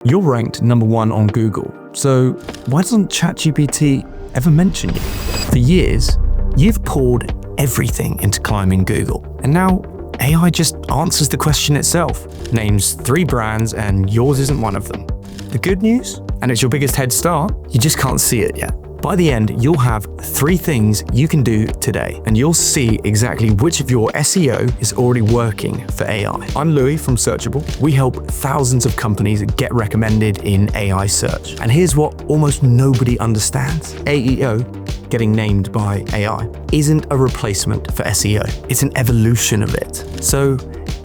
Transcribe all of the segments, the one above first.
You're ranked #1 on Google, so why doesn't ChatGPT ever mention you? For years, you've poured everything into climbing Google, and now AI just answers the question itself, names 3 brands, and yours isn't one of them. The good news, and it's your biggest head start, you just can't see it yet. By the end, you'll have 3 things you can do today, and you'll see exactly which of your SEO is already working for AI. I'm Louis from Searchable. We help thousands of companies get recommended in AI search. And here's what almost nobody understands. AEO, getting named by AI, isn't a replacement for SEO. It's an evolution of it. So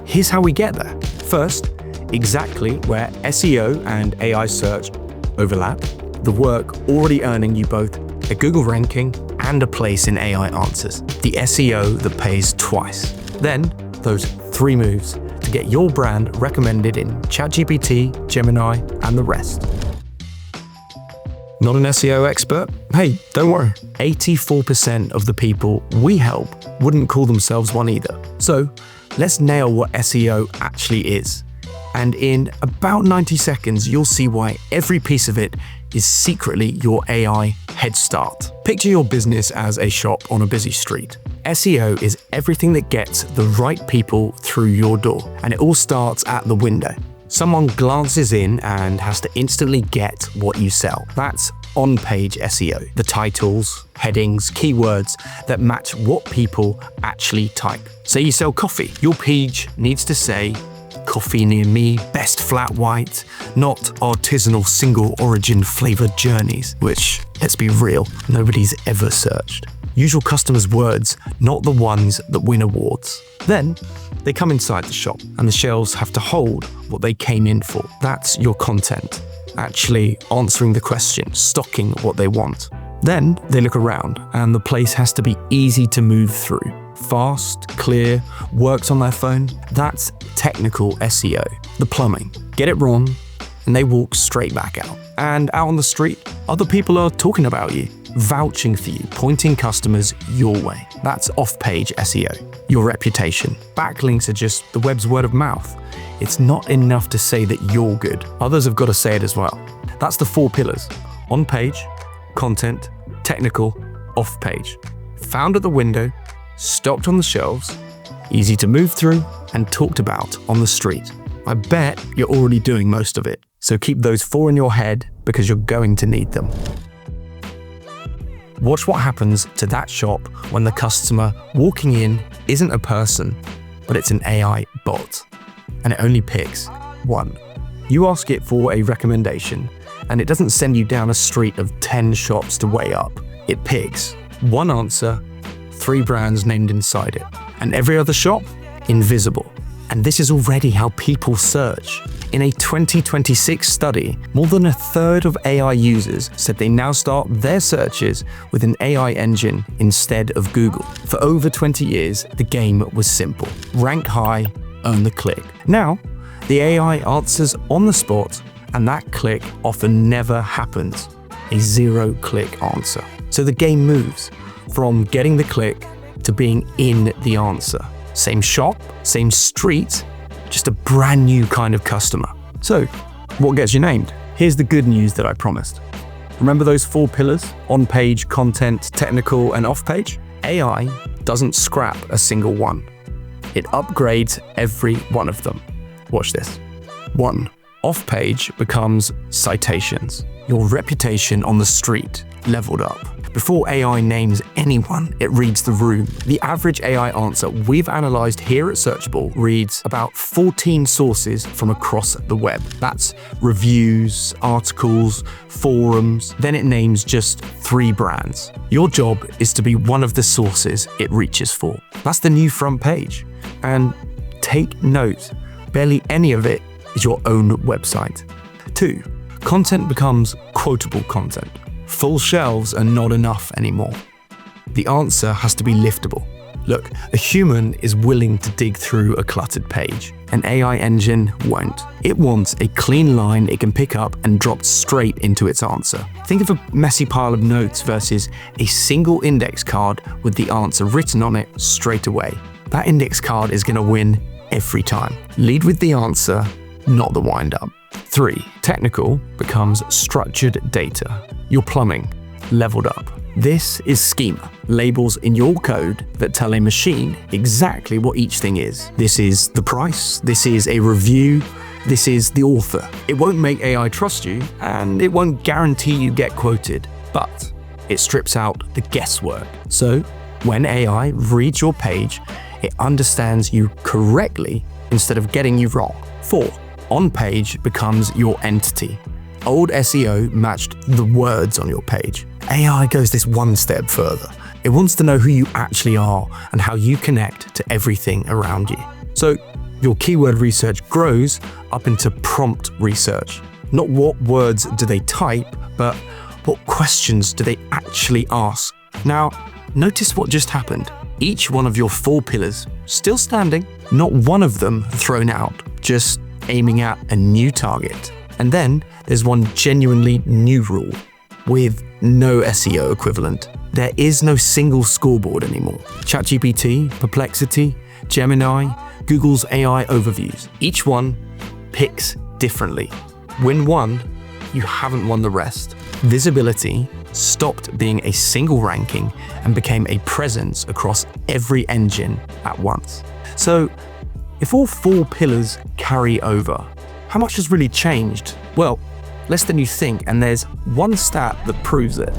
here's how we get there. First, exactly where SEO and AI search overlap, the work already earning you both a Google ranking and a place in AI answers. The SEO that pays twice. Then, those 3 moves to get your brand recommended in ChatGPT, Gemini, and the rest. Not an SEO expert? Hey, don't worry. 84% of the people we help wouldn't call themselves one either. So, let's nail what SEO actually is. And in about 90 seconds, you'll see why every piece of it is secretly your AI head start. Picture your business as a shop on a busy street. SEO is everything that gets the right people through your door, and it all starts at the window. Someone glances in and has to instantly get what you sell. That's on-page SEO, the titles, headings, keywords that match what people actually type. Say you sell coffee, your page needs to say, "Coffee near me, best flat white," not artisanal single origin flavored journeys, which, let's be real, nobody's ever searched. Use your customers' words, not the ones that win awards. Then, they come inside the shop, and the shelves have to hold what they came in for. That's your content, actually answering the question, stocking what they want. Then, they look around, and the place has to be easy to move through. Fast, clear, works on their phone. That's technical SEO. The plumbing. Get it wrong, and they walk straight back out. And out on the street, other people are talking about you, vouching for you, pointing customers your way. That's off-page SEO. Your reputation. Backlinks are just the web's word of mouth. It's not enough to say that you're good. Others have got to say it as well. That's the 4 pillars. On-page, content, technical, off-page. Found at the window, stocked on the shelves, easy to move through, and talked about on the street. I bet you're already doing most of it. So keep those 4 in your head because you're going to need them. Watch what happens to that shop when the customer walking in isn't a person, but it's an AI bot, and it only picks 1. You ask it for a recommendation, and it doesn't send you down a street of 10 shops to weigh up. It picks 1 answer, 3 brands named inside it, and every other shop, invisible. And this is already how people search. In a 2026 study, more than 1/3 of AI users said they now start their searches with an AI engine instead of Google. For over 20 years, the game was simple. Rank high, earn the click. Now, the AI answers on the spot, and that click often never happens. A 0-click answer. So the game moves from getting the click to being in the answer. Same shop, same street, just a brand new kind of customer. So, what gets you named? Here's the good news that I promised. Remember those 4 pillars? On-page, content, technical, and off-page? AI doesn't scrap a single one. It upgrades every one of them. Watch this. 1. Off-page becomes citations. Your reputation on the street leveled up. Before AI names anyone, it reads the room. The average AI answer we've analyzed here at Searchable reads about 14 sources from across the web. That's reviews, articles, forums. Then it names just 3 brands. Your job is to be one of the sources it reaches for. That's the new front page. And take note, barely any of it is your own website. 2. Content becomes quotable content. Full shelves are not enough anymore. The answer has to be liftable. Look, a human is willing to dig through a cluttered page. An AI engine won't. It wants a clean line it can pick up and drop straight into its answer. Think of a messy pile of notes versus a single index card with the answer written on it straight away. That index card is going to win every time. Lead with the answer, not the wind-up. 3. Technical becomes structured data. Your plumbing leveled up. This is schema, labels in your code that tell a machine exactly what each thing is. This is the price, this is a review, this is the author. It won't make AI trust you, and it won't guarantee you get quoted, but it strips out the guesswork. So when AI reads your page, it understands you correctly instead of getting you wrong. 4. On-page becomes your entity. Old SEO matched the words on your page. AI goes this one step further. It wants to know who you actually are and how you connect to everything around you. So your keyword research grows up into prompt research. Not what words do they type, but what questions do they actually ask. Now, notice what just happened. Each one of your 4 pillars still standing, not one of them thrown out, just aiming at a new target. And then there's one genuinely new rule with no SEO equivalent. There is no single scoreboard anymore. ChatGPT, Perplexity, Gemini, Google's AI overviews. Each one picks differently. Win one, you haven't won the rest. Visibility stopped being a single ranking and became a presence across every engine at once. So if all 4 pillars carry over, how much has really changed? Well, less than you think, and there's one stat that proves it.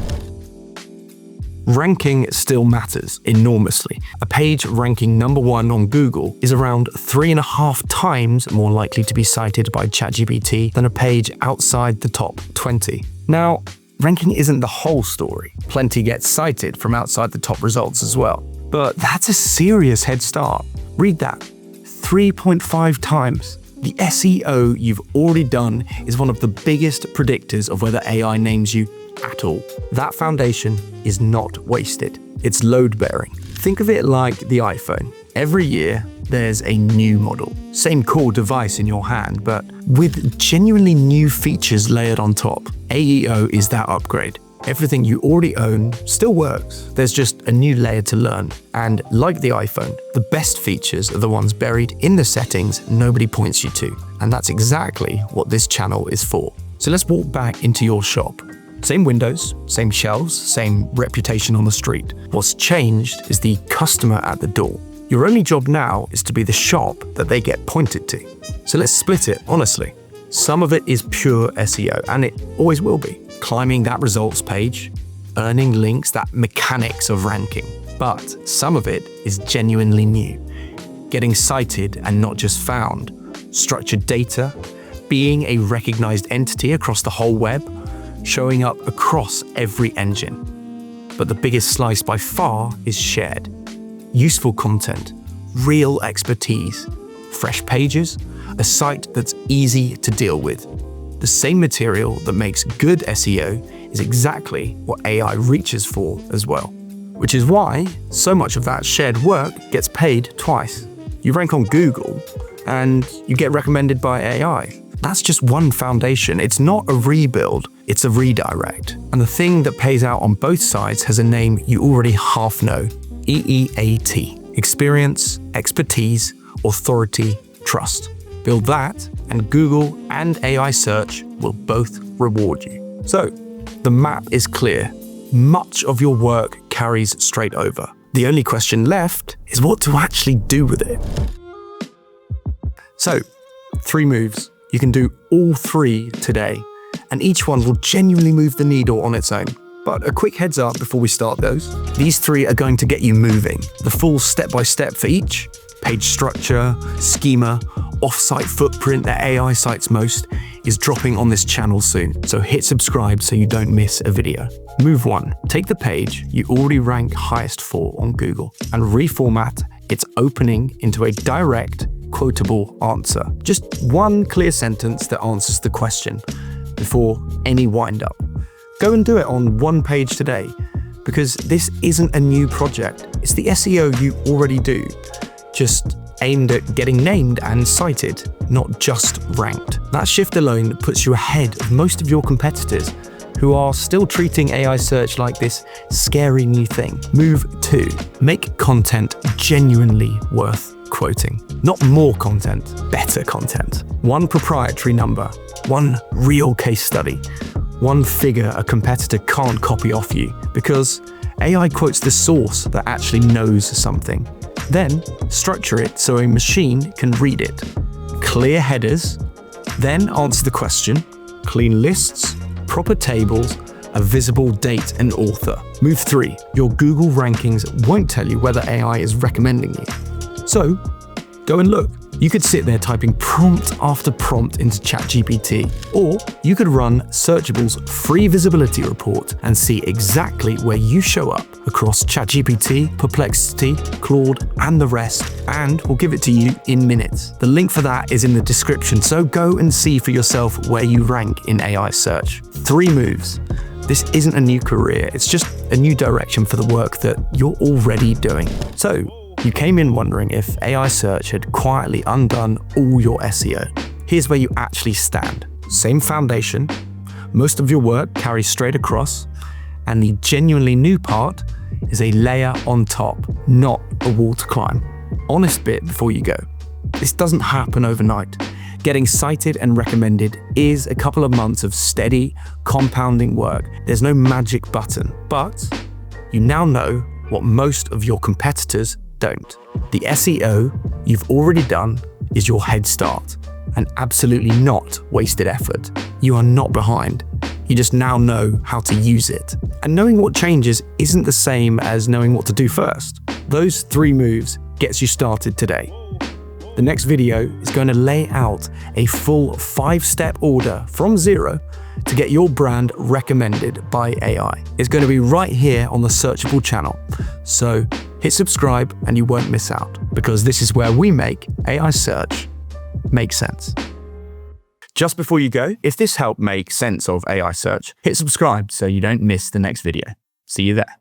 Ranking still matters enormously. A page ranking number 1 on Google is around 3.5 times more likely to be cited by ChatGPT than a page outside the top 20. Now, ranking isn't the whole story. Plenty gets cited from outside the top results as well. But that's a serious head start. Read that. 3.5 times. The SEO you've already done is one of the biggest predictors of whether AI names you at all. That foundation is not wasted. It's load-bearing. Think of it like the iPhone. Every year, there's a new model. Same core device in your hand, but with genuinely new features layered on top. AEO is that upgrade. Everything you already own still works. There's just a new layer to learn. And like the iPhone, the best features are the ones buried in the settings nobody points you to. And that's exactly what this channel is for. So let's walk back into your shop. Same windows, same shelves, same reputation on the street. What's changed is the customer at the door. Your only job now is to be the shop that they get pointed to. So let's split it honestly. Some of it is pure SEO, and it always will be. Climbing that results page, earning links, that mechanics of ranking. But some of it is genuinely new. Getting cited and not just found. Structured data, being a recognized entity across the whole web, showing up across every engine. But the biggest slice by far is shared. Useful content, real expertise, fresh pages, a site that's easy to deal with. The same material that makes good SEO is exactly what AI reaches for as well. Which is why so much of that shared work gets paid twice. You rank on Google and you get recommended by AI. That's just one foundation. It's not a rebuild, it's a redirect. And the thing that pays out on both sides has a name you already half know. EEAT. Experience, expertise, authority, trust. Build that, and Google and AI search will both reward you. So, the map is clear. Much of your work carries straight over. The only question left is what to actually do with it. So, 3 moves. You can do all 3 today, and each one will genuinely move the needle on its own. But a quick heads up before we start those. These 3 are going to get you moving. The full step-by-step for each, page structure, schema, off-site footprint that AI cites most, is dropping on this channel soon. So hit subscribe so you don't miss a video. Move 1. Take the page you already rank highest for on Google and reformat its opening into a direct, quotable answer. Just one clear sentence that answers the question before any wind-up. Go and do it on one page today, because this isn't a new project. It's the SEO you already do, just aimed at getting named and cited, not just ranked. That shift alone puts you ahead of most of your competitors who are still treating AI search like this scary new thing. Move 2. Make content genuinely worth quoting. Not more content, better content. One proprietary number, one real case study, one figure a competitor can't copy off you, because AI quotes the source that actually knows something. Then structure it so a machine can read it. Clear headers, then answer the question, clean lists, proper tables, a visible date and author. Move 3. Your Google rankings won't tell you whether AI is recommending you. So, go and look. You could sit there typing prompt after prompt into ChatGPT, or you could run Searchable's free visibility report and see exactly where you show up across ChatGPT, Perplexity, Claude, and the rest, and we'll give it to you in minutes. The link for that is in the description, so go and see for yourself where you rank in AI search. 3 moves. This isn't a new career, it's just a new direction for the work that you're already doing. So, you came in wondering if AI search had quietly undone all your SEO. Here's where you actually stand. Same foundation, most of your work carries straight across, and the genuinely new part is a layer on top, not a wall to climb. Honest bit before you go. This doesn't happen overnight. Getting cited and recommended is a couple of months of steady, compounding work. There's no magic button, but you now know what most of your competitors don't. The SEO you've already done is your head start, and absolutely not wasted effort. You are not behind. You just now know how to use it. And knowing what changes isn't the same as knowing what to do first. Those 3 moves gets you started today. The next video is going to lay out a full 5-step order from zero to get your brand recommended by AI. It's going to be right here on the Searchable channel. So hit subscribe and you won't miss out, because this is where we make AI search make sense. Just before you go, if this helped make sense of AI search, hit subscribe so you don't miss the next video. See you there.